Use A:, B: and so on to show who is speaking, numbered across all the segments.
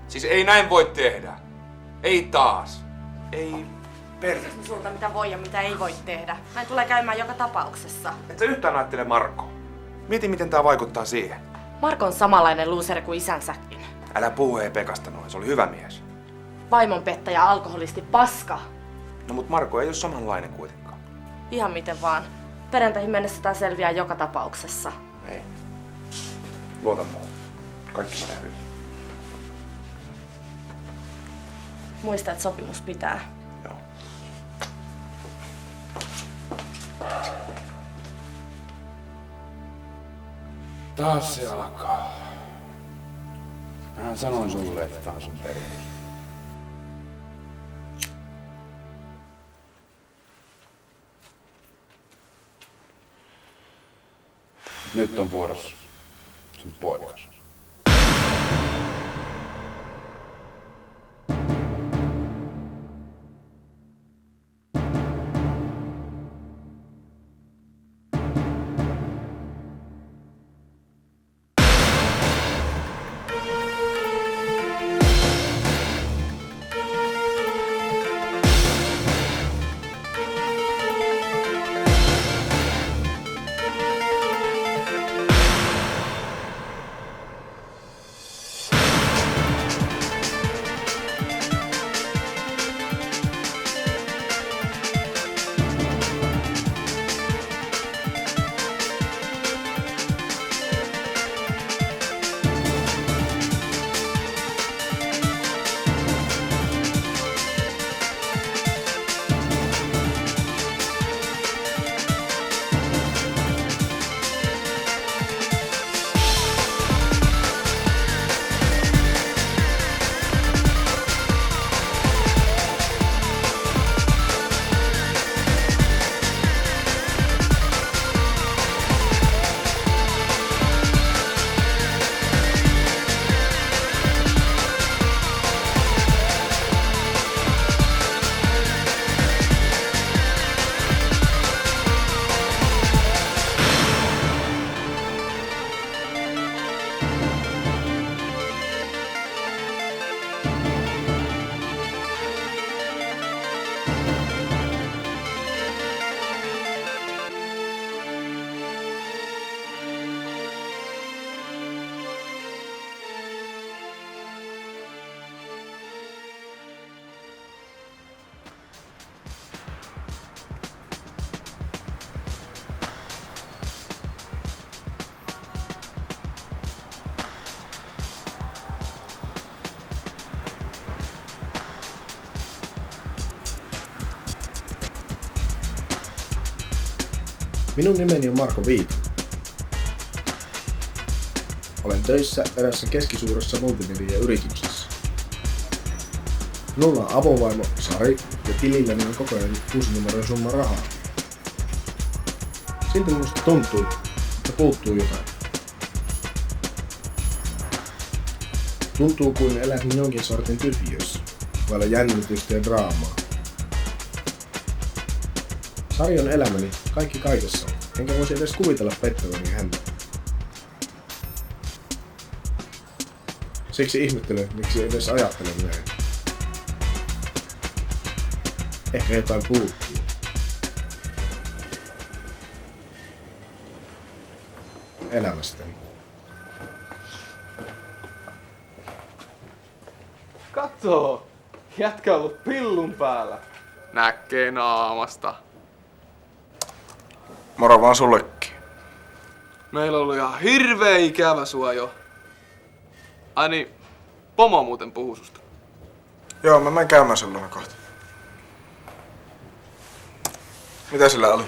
A: Siis ei näin voi tehdä. Ei taas. Ei
B: Kysyn sulta mitä voi ja mitä ei voi tehdä. Näin tulee käymään joka tapauksessa.
A: Et sä yhtään ajattele Marko. Mieti miten tää vaikuttaa siihen.
B: Marko on samanlainen looseri kuin isänsäkin.
A: Älä puhu Pekasta noin, se oli hyvä mies.
B: Vaimon pettäjä, alkoholisti, paska.
A: No mut Marko ei oo samanlainen kuitenkaan.
B: Ihan miten vaan. Perjantaihin mennessä tää selviää joka tapauksessa.
A: Ei. Luota muuhun. Kaikki menee hyvin.
B: Muista, että sopimus pitää.
A: Joo.
C: Taas se alkaa. Mähän sanoin sulle, että tää on sun perhe. Nyt on vuorossa sun poikas.
D: Minun nimeni on Marko Viita. Olen töissä erässä keskisuuressa multimedia-yrityksessä. Minulla on avovaimo Sari ja tililläni on koko ajan 6 numeron summa rahaa. Silti minusta tuntuu, että puuttuu jotain. Tuntuu kuin eläisin jonkin sortin tyhjössä, vailla jännitystä ja draamaa. Sari on elämäni, kaikki kaikessa, enkä voisi edes kuvitella pettäväni häntä. Siksi ihmettelen, miksi edes ajattelen näin. Ehkä jotain puuttuu. Elämästäni.
E: Katso! Jätkä on ollut pillun päällä. Näkee naamasta.
A: Moro vaan sullekin.
E: Meillä on ollut ihan hirveä ikävä sua jo. Ai niin, pomo muuten puhuu susta.
F: Joo, mä menen käymään sen luona kohta. Mitä sillä oli?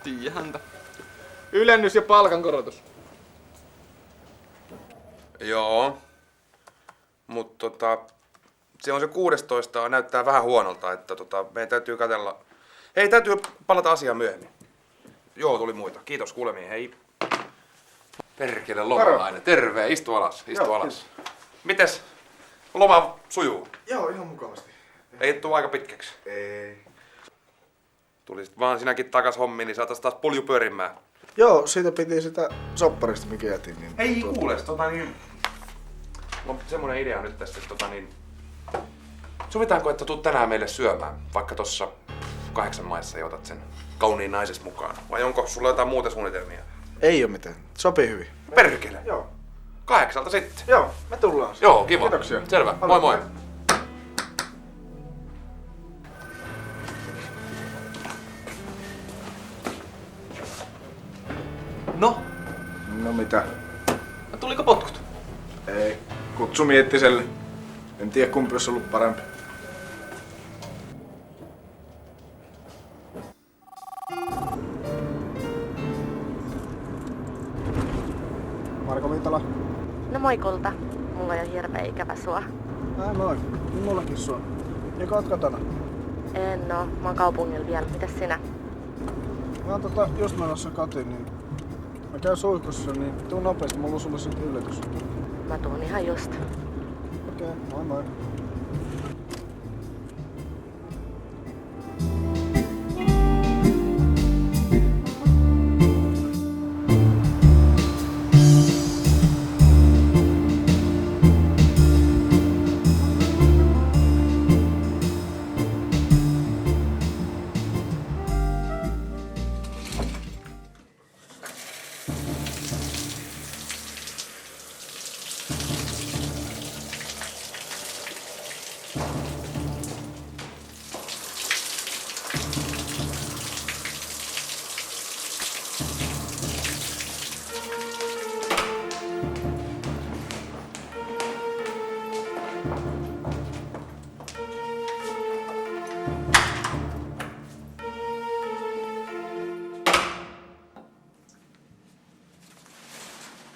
E: Tiedä häntä. Ylennys ja palkankorotus.
A: Joo. Mut se on se 16. näyttää vähän huonolta, että meidän täytyy katsella. Hei, täytyy palata asiaan myöhemmin. Joo, tuli muita. Kiitos kuulemiin, hei. Perkele lomalainen. Terve, istu alas, istu alas. Mites? Loma sujuu?
F: Joo, ihan mukavasti.
A: Ei tuu aika pitkäksi.
F: Ei.
A: Tulisit vaan sinäkin takas hommiin, niin saatais taas pulju pyörimään.
F: Joo, siitä piti sitä sopparista mikä jätin. Niin
A: Hei, kuules, Mulla on semmonen idea nyt tästä, että sovitaanko, että tuut tänään meille syömään, vaikka tossa 8 maissa ja otat sen kauniin naises mukaan? Vai onko sulla jotain muuta suunnitelmia?
F: Ei oo mitään. Sopii hyvin.
A: Perkele!
F: Joo.
A: 8 sitten.
F: Joo, me tullaan.
A: Joo, kiva.
F: Kiitoksia.
A: Selvä. Moi moi.
E: No,
F: No mitä?
E: tuliko potkut?
F: Ei. Kutsu Miettiselle. En tiedä kumpi olisi ollut parempi.
D: Marko Viitala.
B: No moi kulta. Mulla on jo hirveä ikävä sua.
D: Moi. Mullakin sua. Eikö oot kotona?
B: En oo. Mä oon kaupungilla vielä. Mitäs sinä?
D: Mä oon just menossa kotiin, niin mä käyn suihkussa, niin tuu nopeasti, mulla on sulle sitten yllätys.
B: Mä tuun ihan just.
D: Okei, moi moi.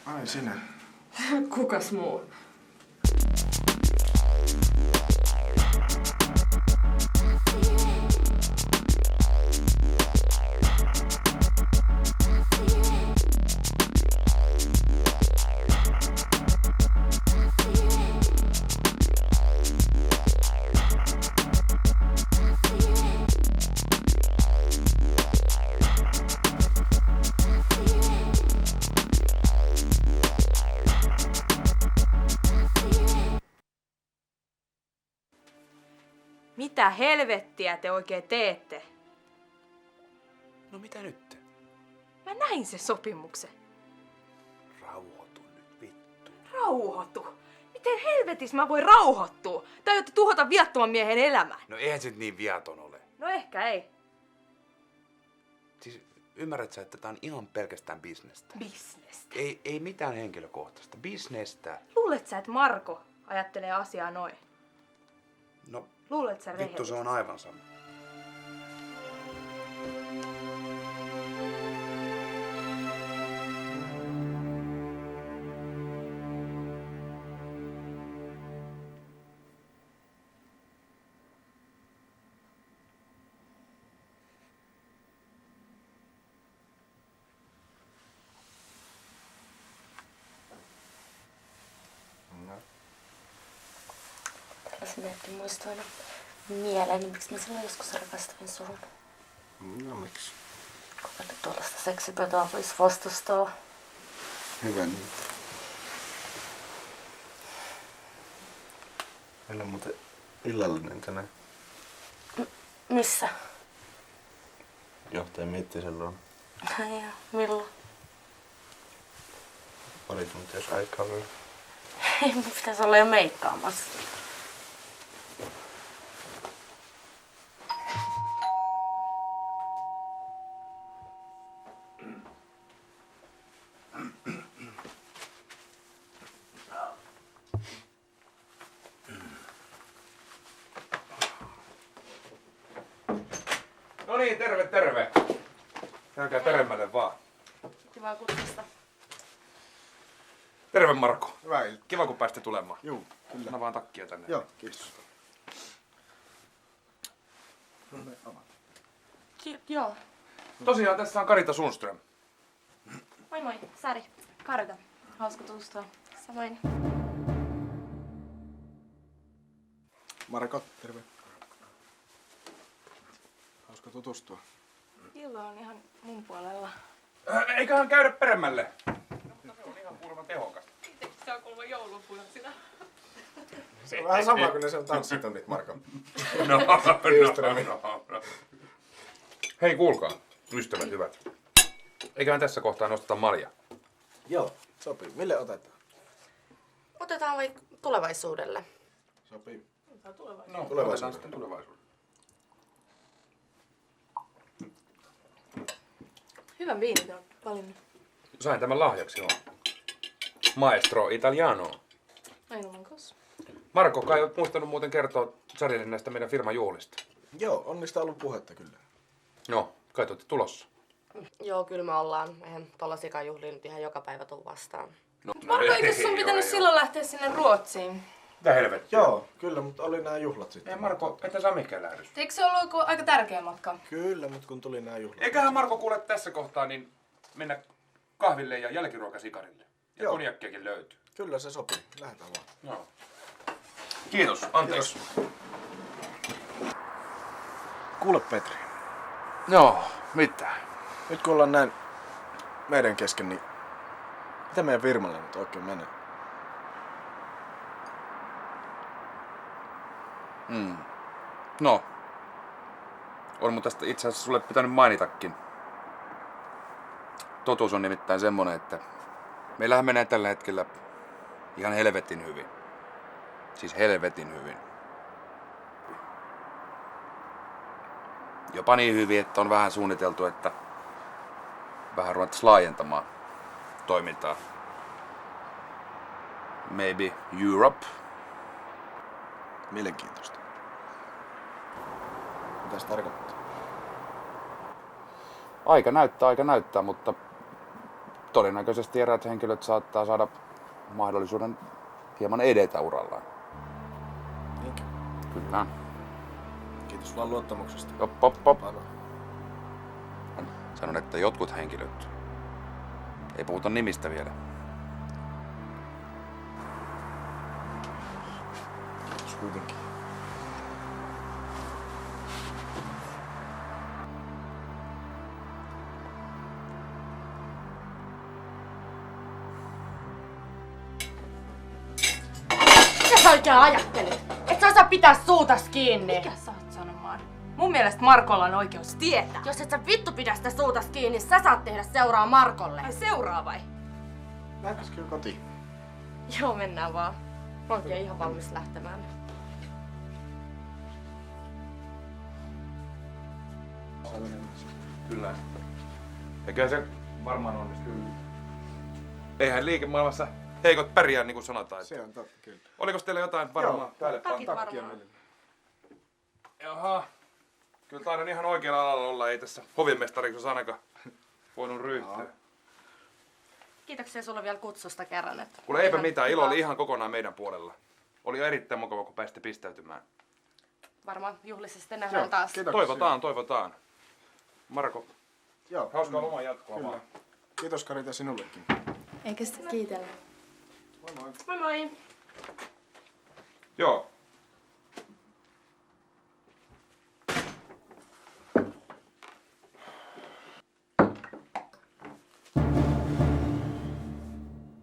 F: Ai sinä.
B: Kukas muu? Mitä helvettiä te oikein teette?
A: No mitä nyt?
B: Mä näin sen sopimuksen.
A: Rauhoitu nyt, vittu.
B: Rauhoitu? Miten helvetis mä voin rauhoittua? Tai aiotte tuhota viattoman miehen elämän?
A: No eihän se nyt niin viaton ole.
B: No ehkä ei.
A: Siis ymmärrät sä, että tää on ihan pelkästään bisnestä?
B: Bisnestä.
A: Ei mitään henkilökohtaista. Bisnestä.
B: Luulet sä, että Marko ajattelee asiaa noin?
A: No
B: Luulet sä
A: vittu,
B: rehellisesti?
A: se on aivan sama.
B: Tällaisen näytti muistoina mieleen, miksi mä silloin joskus rakastuin suhun.
F: No miksi?
B: Kuka nyt tuollaista seksipötoa voisi vastustaa?
F: Hyvä niin. Meillä on muuten illallinen tänään.
B: Missä?
F: Johtaja Miettisellä on
B: Ja milloin?
F: pari tuntia, jos aikaa vielä.
B: Ei, mun pitäisi olla jo meikkaamassa.
A: No niin, terve, terve. Käykää peremmälle vaan.
B: Kivaa kutsusta.
A: Terve Marko.
F: Hyvää iltaa.
A: Kiva kun pääsitte tulemaan.
F: Juu, kyllä.
A: Anna vaan takkia tänne.
F: Joo, kiitos.
B: Joo.
A: Tosiaan tässä on Karita Sundström.
B: Moi moi, Sari. Karita. Hauska tutustua. Samoin.
F: Marko, terve. Hauska tutustua.
B: Illo on ihan mun puolella.
A: Eiköhän käydä peremmälle. Se on ihan kuulemma tehokasta.
B: Se on kuulemma joulupunaisina.
F: Se on vähän sama kuin ne sen tanssitunnit, Marko.
A: No. Hei, kuulkaa, ystävät hyvät. Eiköhän tässä kohtaa nosteta malja.
F: Joo, sopii. Mille otetaan?
G: Otetaan vaikka tulevaisuudelle.
F: Sopii.
A: No,
F: Tulevaisuudelle.
A: sitten tulevaisuudelle.
B: Hyvän viinin olet valinnut.
A: Sain tämän lahjaksi, joo. Maestro Italiano.
B: Aivan kanssa.
A: Marko, kai olet muistanut muuten kertoa Sarille näistä meidän firman juhlista.
F: Joo, on niistä ollut puhetta kyllä.
A: No, kai te olette tulossa.
G: Joo, kyllä me ollaan. Eihän tollasikaan juhliin nyt ihan joka päivä tuu vastaan.
B: Marko, eikö sun pitänyt silloin lähteä sinne Ruotsiin?
A: Mitä helvettiä?
F: Joo, kyllä, mutta oli nämä juhlat sitten.
A: Ei Marko, et sä mihinkään lähdys.
B: Eikö se ollut joku aika tärkeä matka?
F: Kyllä, mutta kun tuli nämä juhlat.
A: Eiköhän Marko kuule tässä kohtaa niin mennä kahville ja jälkiruokasikarille. Ja
F: Joo.
A: konjakkiakin löytyy.
F: Kyllä se sopii. Lähdetään vaan.
A: Joo. Kiitos, anteeksi.
F: Kuule Petri,
A: Joo, mitä?
F: nyt kun ollaan näin meidän kesken, niin mitä meidän firmalle nyt oikein menee?
A: No. On mun tästä itse asiassa sulle pitänyt mainitakin. Totuus on nimittäin semmonen, että meillähän menee tällä hetkellä ihan helvetin hyvin. Siis helvetin hyvin. Jopa niin hyvin, että on vähän suunniteltu, että vähän ruvettaisiin laajentamaan toimintaa. Maybe Europe.
F: Mielenkiintoista. Mitä se tarkoittaa?
A: Aika näyttää, mutta todennäköisesti eräät henkilöt saattaa saada mahdollisuuden hieman edetä urallaan.
F: Niinkö?
A: Kyllä.
F: Kiitos vaan luottamuksesta.
A: Pop.
F: Aivan.
A: Sanon, että jotkut henkilöt. Ei puhuta nimistä vielä.
F: Kiitos kuitenkin.
G: Mitä sä oikein ajattelit? Et sä osaa pitää suutas kiinni.
B: Mikä sä oot sanomaan? Mun mielestä Markolla on oikeus tietää.
G: Jos et sä vittu pidä sitä suutas kiinni, sä saat tehdä seuraa Markolle.
B: Ai seuraa vai?
F: Lähdetkö kotiin?
G: Joo, mennään vaan. Mä oonkin ihan valmis lähtemään.
A: Kyllä. Eikä se varmaan onnistu. Eihän liikemaailmassa heikot pärjää, niin kuin sanotaan.
F: Se on totta, kyllä.
A: Oliko teillä jotain varmaa päälle
B: Takit
A: pantaa?
B: varmaan.
A: Jaha. Kyllä taidan ihan oikealla alalla olla, ei tässä hovimestariksi olisi ainakaan voinut ryhtyä.
G: Kiitoksia sulle vielä kutsusta kerran. Että
A: Kuule eipä
G: ihan
A: mitään, ilo
G: kiva.
A: oli ihan kokonaan meidän puolella. Oli erittäin mukava, kun pääsitte pistäytymään.
G: Varmaan juhlissa sitten nähdään taas.
A: Toivotaan, toivotaan. Marko,
F: Joo.
A: hauskaa loman jatkoa
F: Kyllä.
A: vaan.
F: Kiitos Karita sinullekin.
B: Eikä sitä kiitellä.
G: Moi moi!
A: Joo.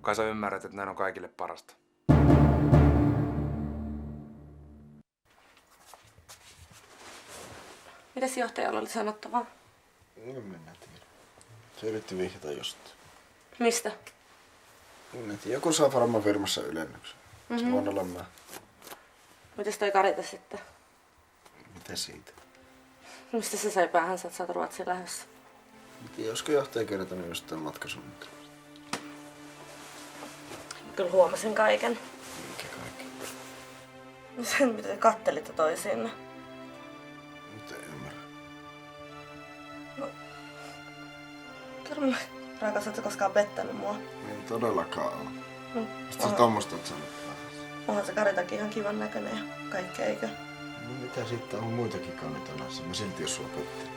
A: Kai sä ymmärrät, että näin on kaikille parasta.
G: Mitäs johtajalla oli sanottavaa?
F: En minä tiedä. Se yritti vihjata jostain.
G: Mistä?
F: En tiedä, joku saa varmaan firmassa ylennyksen. Se voin olla mä.
G: Mitäs toi Karita sitten?
F: Mitä siitä?
G: Mistä se sai päähänsä, että sä oot Ruotsiin lähdössä?
F: En tiedä, olisiko johtaja kertonut jostain matkasuunnittelusta.
G: Kyllä huomasin kaiken.
F: Mikä kaikki?
G: Sen, miten kattelitte toisiinne.
F: Mitä ymmärrä?
G: Kerro, rakas, ootko koskaan pettänyt mua?
F: Ei todellakaan ole. Mistä sä
G: Onhan-
F: tommosta oot sanonut?
G: Onhan se Karitakin ihan kivan näköinen ja kaikkea, eikö?
F: No mitä siitä on muitakin kauniita naisia? Mä silti jos sua petti.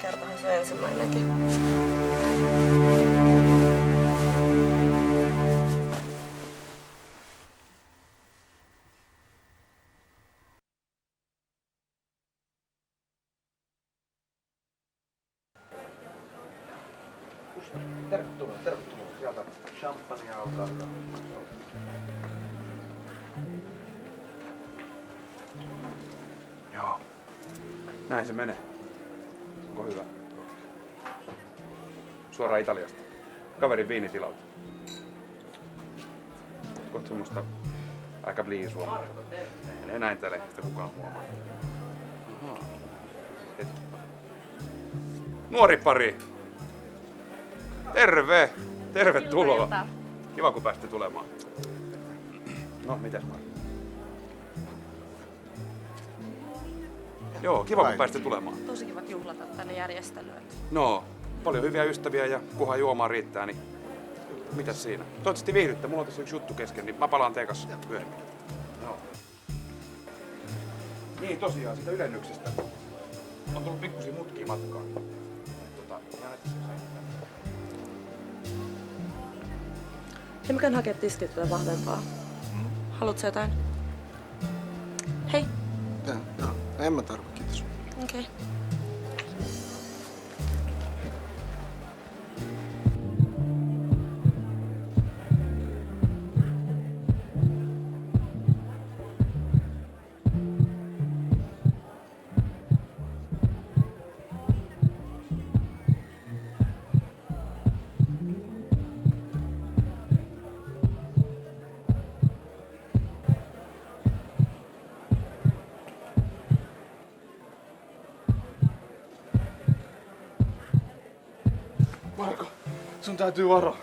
G: Kertohan se ensimmäinenkin.
A: Tervetuloa. Sieltä champagnea alkaa.
C: Joo. Näin se menee. Onko hyvä? Suoraan Italiasta. Kaverin viinitilalta. Kohta semmoista aika bliisua. Ei näin täällä ehkä kukaan huomaa. Ahaa. Nuori pari! Terve! Tervetuloa! Kiva kun pääsitte tulemaan. No, mitäs Marko? Joo, kiva kun pääsitte tulemaan.
G: Tosi kivat juhlata tänne järjestelyyn.
C: No, paljon hyviä ystäviä ja kunhan juomaa riittää, niin mitäs siinä? Toivottavasti viihdytte, mulla on tässä yksi juttu kesken, niin mä palaan teidän kanssa myöhemmin. Joo. Niin tosiaan, siitä ylennyksestä. On tullut pikkusia mutkia matkaan.
G: Hei, mä käyn hakea tiskit vahvempaa. Haluatko jotain? Hei.
D: Joo, en mä tarvi, kiitos.
G: Okei. Okay.
E: Marko, sun täytyy varoa.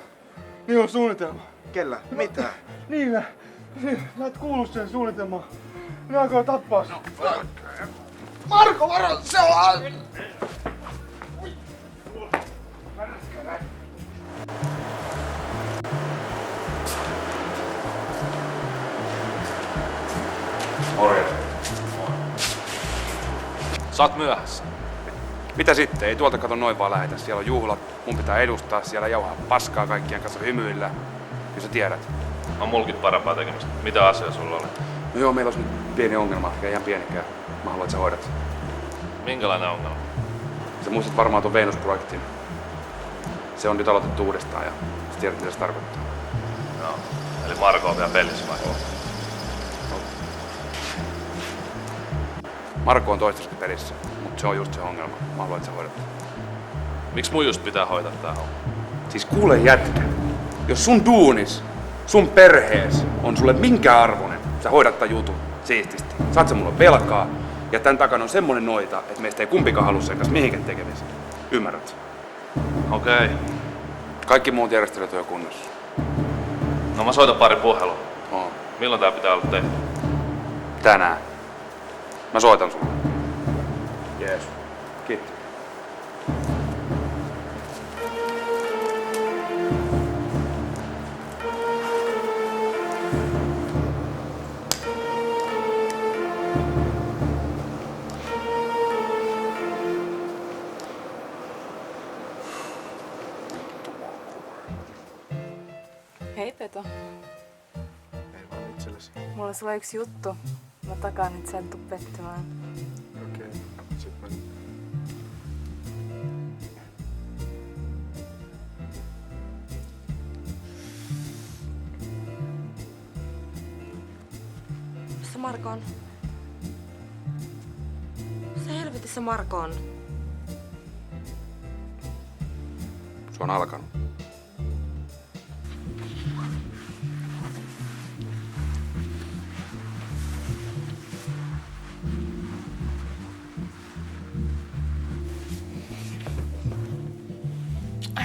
E: Niin on suunnitelma.
F: Kellä? Mitä?
E: Niillä. Mä et kuulu sen suunnitelmaan. Ne aikoo tappaa sun.
F: Marko, varo! Se on...
C: Morjens.
H: Sä oot myöhässä.
C: Mitä sitten? Ei tuolta kato noin vaan lähetä. Siellä on juhlat, mun pitää edustaa, siellä jauhaa paskaa kaikkien kanssa hymyillä. Kyllä sä tiedät.
H: On mulkin parempaa tekemistä. Mitä asiaa sulla oli?
C: No joo, meillä olisi nyt pieni ongelma, eikä ihan pienikään. Mä haluan, että sä hoidat sen.
H: Minkälainen ongelma?
C: Sä muistat varmaan tuon Venus-projektin. Se on nyt aloitettu uudestaan ja sä tiedät, mitä se tarkoittaa.
H: No. Eli Marko on vielä pelissä vai?
C: Marko on toistaiseksi pelissä, mutta se on just se ongelma. Mä haluan, että sä hoidat sen.
H: Miksi mun just pitää hoitaa tää homma?
C: Siis kuule jätkä, jos sun duunis, sun perhees on sulle minkä arvoinen, sä hoidat tän jutun siististi. Saat sä mulle velkaa ja tän takana on semmonen noita, että meistä ei kumpikaan halua sen kanssa mihinkään tekemistä. Ymmärrät?
H: Okei.
C: Kaikki muut järjestelyt on jo kunnossa.
H: No mä soitan pari puhelua.
C: Oo.
H: Milloin tää pitää olla tehty?
C: Tänään. Mä soitan sulle. Jees. Kiitos.
B: Hei Peto,
F: Ei vaan itsellesi.
B: mulla on sulla yksi juttu. Mä takaan, että sä et tuu pettymään.
F: Okei. Sit mä...
G: Missä Marko on? Missä helvetissä Marko on?
C: Se on alkanut.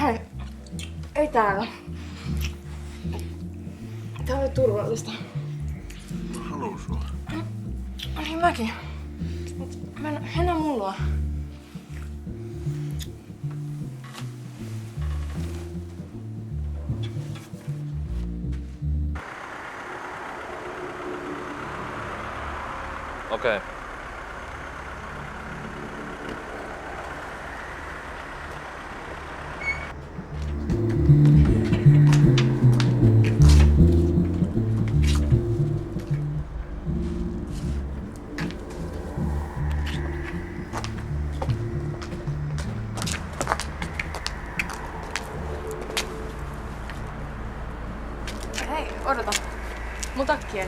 G: Hei, ei täällä. Tää oli turvallista.
F: Mä haluun sua.
G: Niin mäkin. Mennä mulla.
H: Okei.
B: Hei, odota. Mun takkien.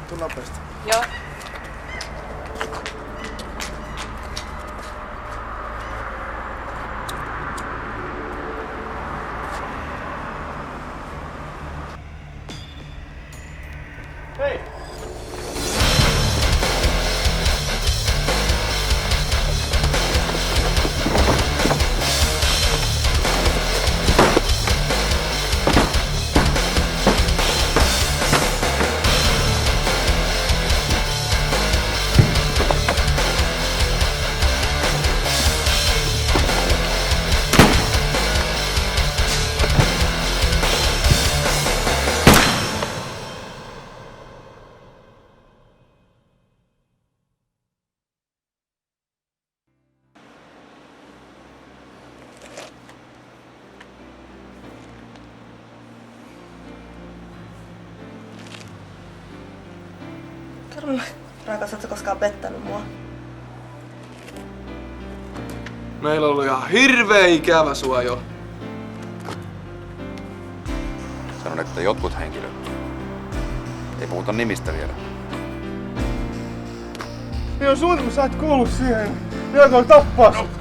D: tuu nopeasti.
B: Joo.
D: Hei!
I: Kerro, rakas, ootko koskaan pettänyt mua?
E: Meillä on ollut ihan hirveä ikävä sua jo.
C: Sanon, että jotkut henkilöt. Ei puhuta nimistä vielä.
D: Joo, suunnitelma, sä et kuulu siihen. Minä aikoo tappaa sut.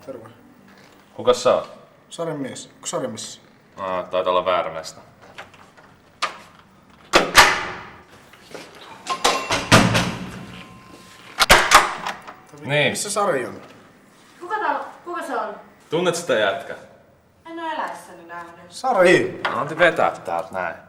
F: Terve.
H: Kukas sä oot?
F: Saren mies. Onko Sari missä?
H: Taitaa olla väärä mesta. Niin.
F: Missä Sari on?
G: Kuka se on?
H: Tunnet sitä jätkä?
G: En oo eläessäni nähnyt.
F: Sari!
H: Antti vetää täältä näin.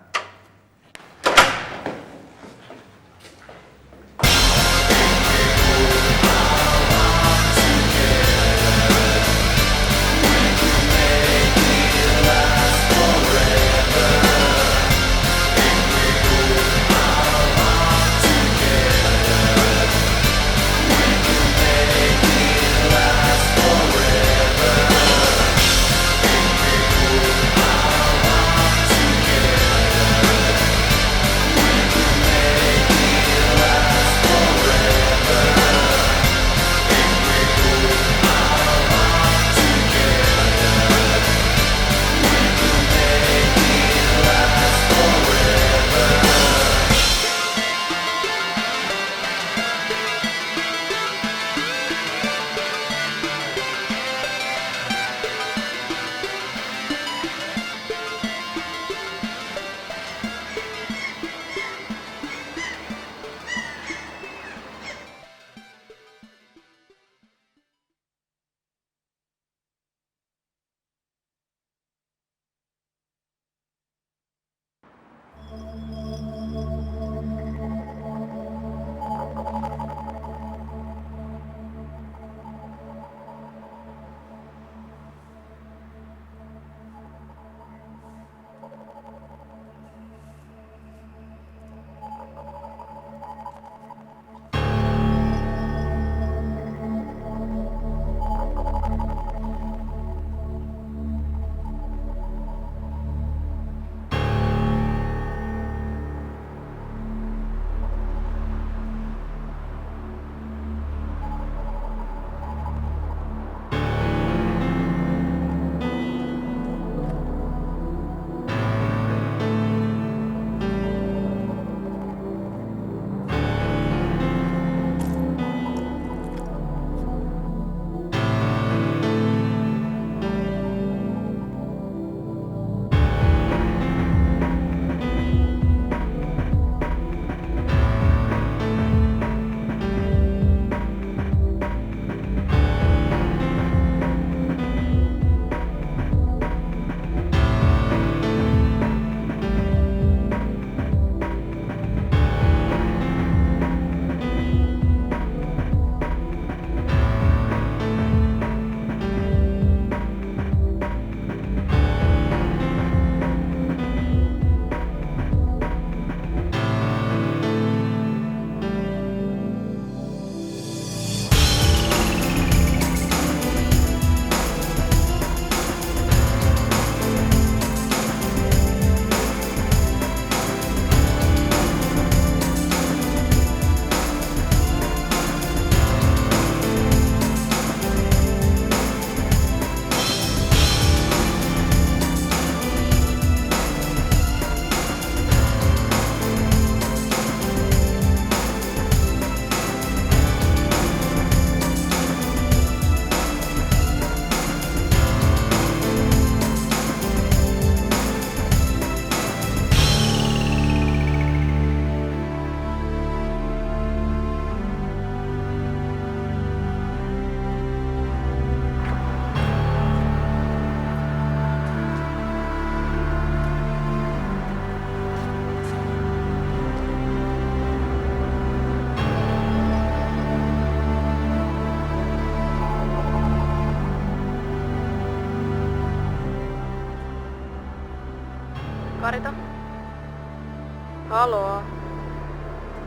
B: Haloo?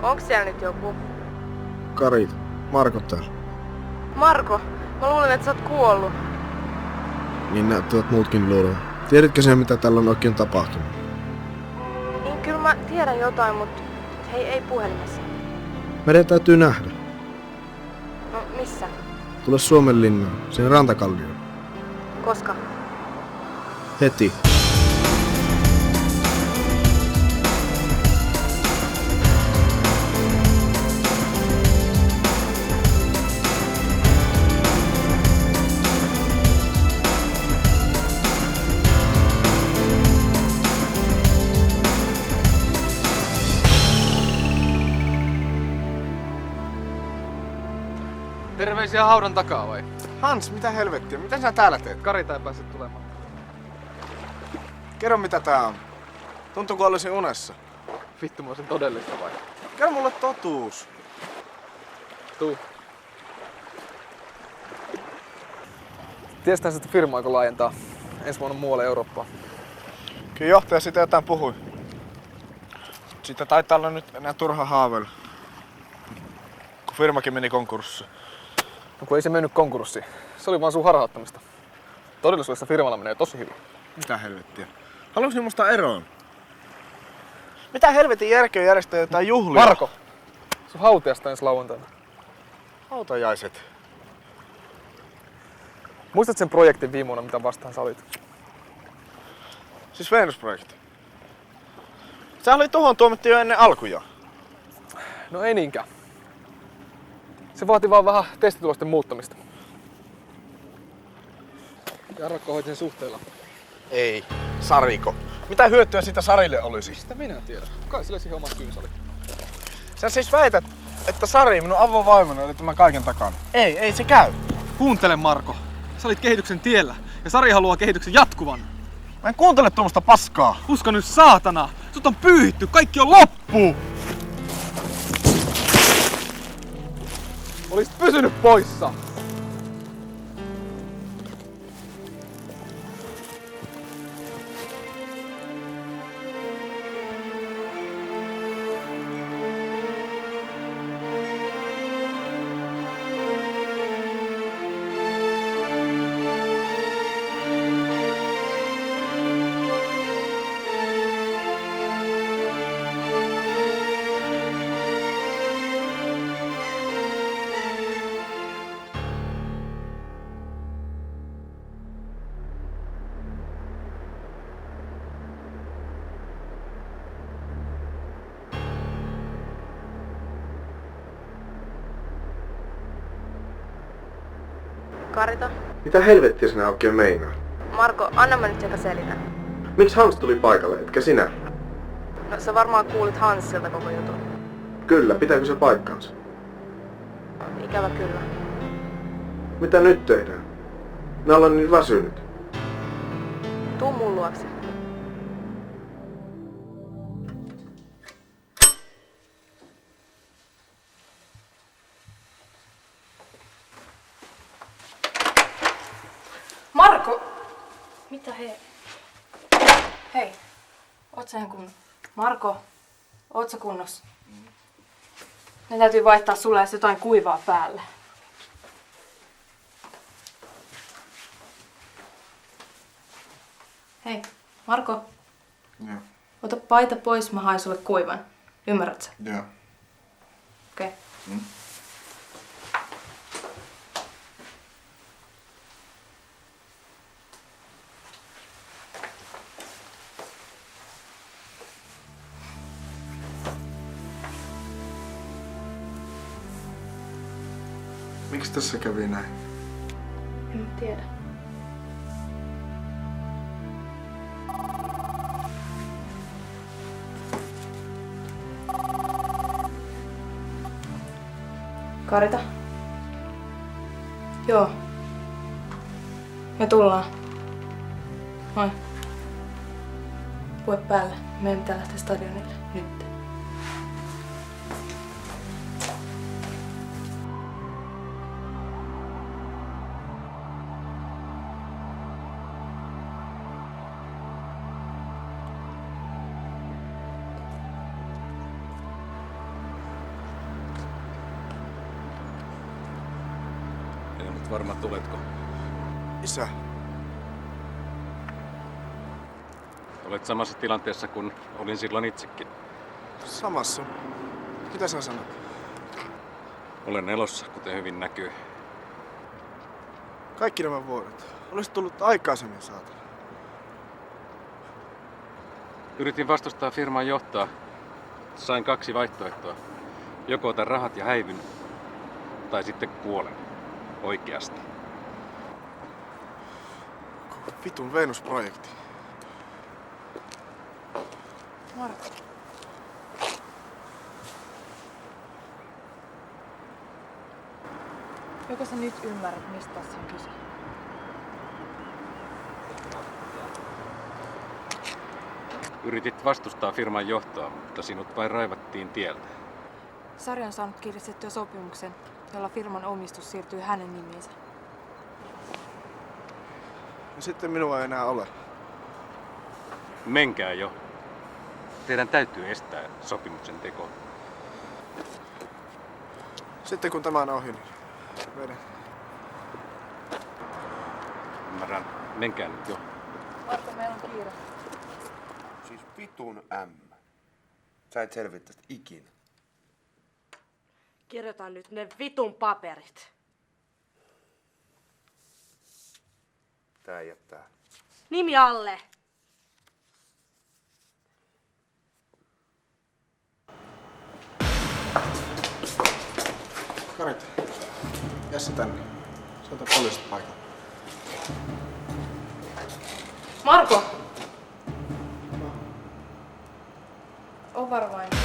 B: Onks siellä nyt joku?
D: Kari, Marko täällä.
B: Marko, mä luulen, että sä oot kuollut.
D: Niin näyttävät muutkin luulevan. Tiedätkö sen, mitä täällä on oikein tapahtunut?
B: Niin kyllä mä tiedän jotain, mutta hei, ei puhelimessa.
D: Meidän täytyy nähdä.
B: No missä?
D: Tule Suomen linnaan, sen rantakallioon.
B: Koska?
D: Heti.
E: Terveisiä haudan takaa vai?
F: Hans, mitä helvettiä? Mitä sä täällä teet?
E: Karita ei pääse tulemaan.
F: Kerro mitä tää on. Tuntuu kuin olisin unessa.
E: Vittu, mä olisin todellista vai?
F: Kerro mulle totuus.
E: Tuu. Tiesitähän, että firma aikoo laajentaa ensi vuonna muualle Eurooppaan.
F: Kyllä johtaja sitä jotain puhui. Sitä taitaa olla nyt enää turha haaveilla. Kun firmakin meni konkurssiin.
E: No kun ei se mennyt konkurssiin. Se oli vaan sun harhauttamista. Todellisuudessa firmalla menee tosi hyvin.
F: Mitä helvettiä? Haluaisin musta eroon. Mitä helvetin järkeä järjestää jotain juhlia?
E: Marko! Sun hautiasta ensi lauantaina.
F: Hautajaiset.
E: Muistat sen projektin viime vuonna, mitä vastaan sä olit?
F: Siis Venus-projekti. Sehän oli tuohon tuomittu jo ennen alkuja.
E: No ei niinkään. Se vaati vaan vähän testitulosten muuttamista. Jarkko hoiti sen suhteella.
F: Ei. Sariko. Mitä hyötyä siitä Sarille olisi?
E: Sitä minä tiedän. Kai sillä siihen oma syynsä oli.
F: Sä siis väität, että Sari, minun avovaimoni, oli tämän kaiken takana. Ei se käy.
E: Kuuntele Marko. Sä olit kehityksen tiellä ja Sari haluaa kehityksen jatkuvan.
F: Mä en kuuntele tuommoista paskaa.
E: Usko nyt saatana! Sut on pyyhitty, kaikki on loppu! Olisit pysynyt poissa!
B: Karita?
D: Mitä helvettiä sinä oikein meinaa?
B: Marko, anna mä nyt sekä selitän.
D: Miksi Hans tuli paikalle, etkä sinä?
B: No sä varmaan kuulit Hanssilta koko jutun.
D: Kyllä, pitääkö se paikkansa?
B: Ikävä kyllä.
D: Mitä nyt tehdään? Minä olen niin väsynyt.
B: Tuu mun luokse. Marko! Mitä hei? Hei, oot sä ihan kunnossa? Marko, oot sä kunnossa? Ne täytyy vaihtaa sulle edes jotain kuivaa päälle. Hei, Marko.
F: Joo.
B: Ota paita pois, mä haen sulle kuivan. Ymmärrät sä?
F: Joo.
B: Okei. Okay.
F: Miksi tässä kävi näin?
B: En tiedä. Karita? Joo. Me tullaan. Moi. Pue päälle. Meidän pitää lähteä stadionille. Nyt.
C: varma, tuletko.
F: Isä,
H: Olet samassa tilanteessa kuin olin silloin itsekin.
F: samassa. Mitä sä sanot?
H: Olen elossa, kuten hyvin näkyy.
F: Kaikki nämä vuodet. Olisit tullut aikaisemmin, saatana.
H: Yritin vastustaa firman johtoa. Sain 2 vaihtoehtoa. Joko otan rahat ja häivyn, tai sitten kuolen. Oikeasti.
F: Vitun Venus-projekti.
B: Marko. Joko sä nyt ymmärrät, mistä tässä on kyse?
H: Yritit vastustaa firman johtoa, mutta sinut vain raivattiin tieltä.
B: Sari on saanut kiristettyä sopimuksen, jolla firman omistus siirtyy hänen nimiinsä.
F: Ja sitten minua ei enää ole.
H: Menkää jo. Teidän täytyy estää sopimuksen teko.
F: Sitten kun tämä on ohi, niin meidän...
H: Ymmärrän. Menkää nyt jo.
B: Marko, meillä on kiire.
A: Siis vitun ämmä. Sä et selviä tästä ikinä.
G: Kirjoita nyt ne vitun paperit.
A: Tää jättää.
G: Nimi alle.
F: Karit, jää se tänne. Soita poliisit paikalle.
B: Marko! On varovainen.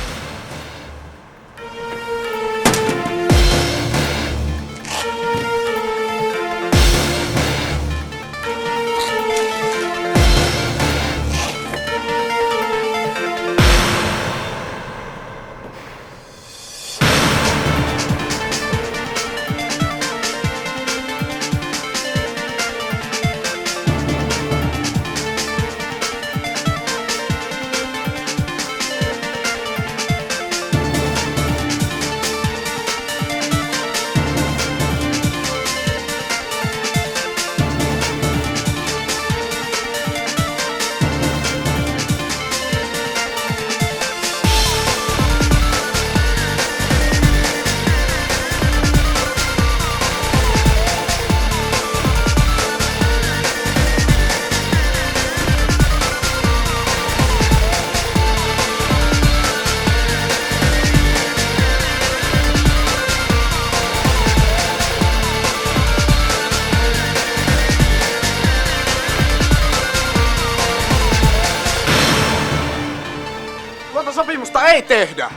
F: Tuota sopimusta ei tehdä!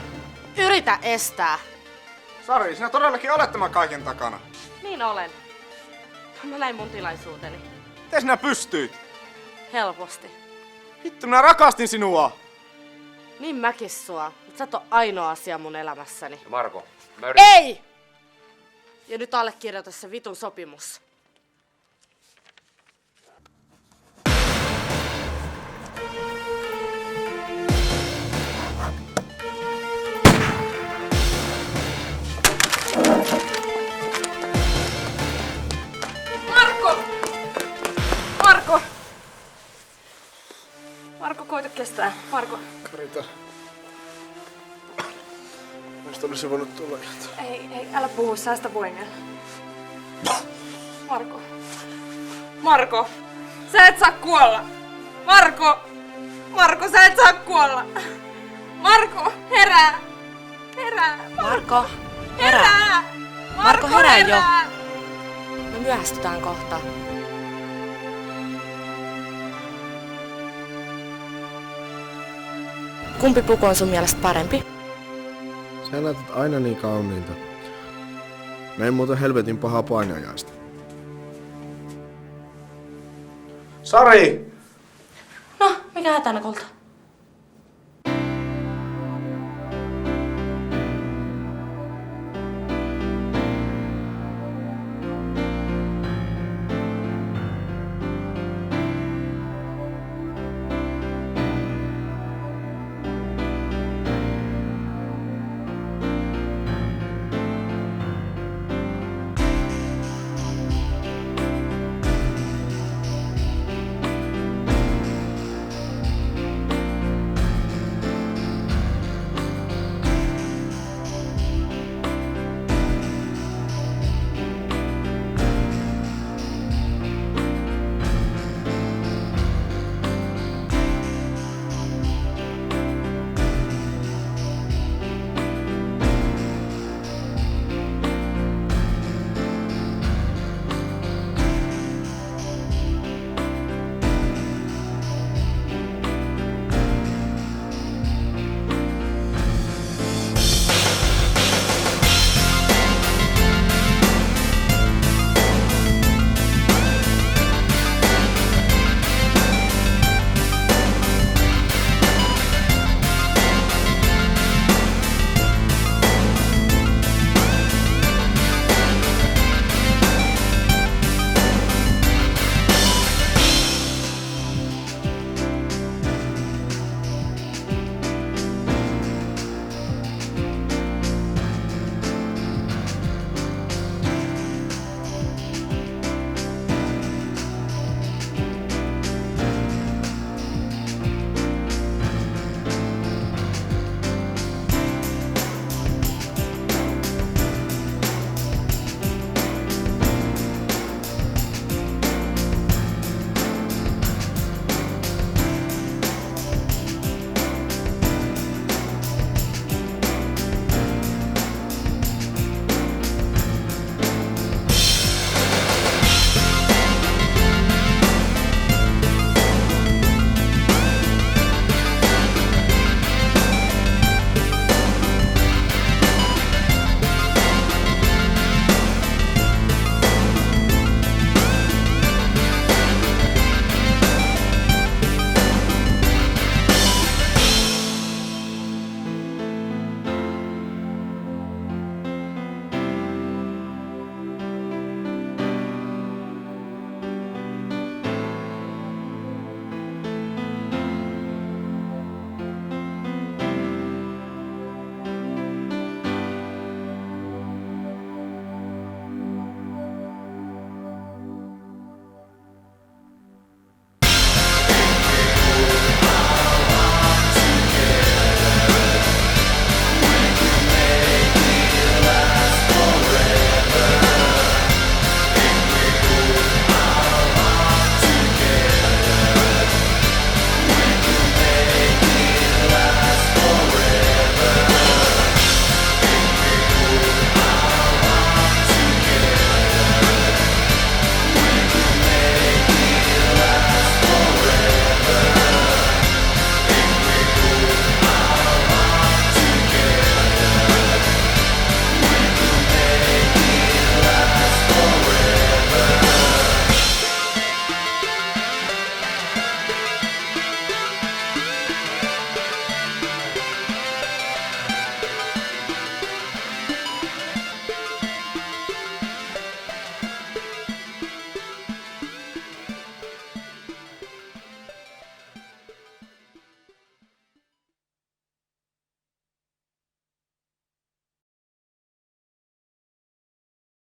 G: Yritä estää.
F: Sari, sinä todellakin olet tämän kaiken takana.
G: Niin olen. Mä näin mun tilaisuuteni.
F: Miten sinä pystyit?
G: Helposti.
F: Vittu, minä rakastin sinua!
G: Niin mäkin sua. Mut sä et oo ainoa asia mun elämässäni.
A: Marko,
G: Ei! Ja nyt allekirjoita se vitun sopimus.
B: Marko! Marko! Marko, koita kestää. Marko.
F: Karita. Meistä olisi voinut tulla jotain.
B: Ei, älä puhu, säästä voimia. Marko. Marko! Sä et saa kuolla! Marko! Marko, sä et saa kuolla! Marko, herää! Herää!
G: Marko,
B: Herää!
G: Marko, herää jo. Me myöhästytään kohta. Kumpi puku on sun mielestä parempi?
F: Sä näytät aina niin kauniilta. Näin muuten helvetin paha painajaista. Sari!
G: No, mikä hätänä kulta?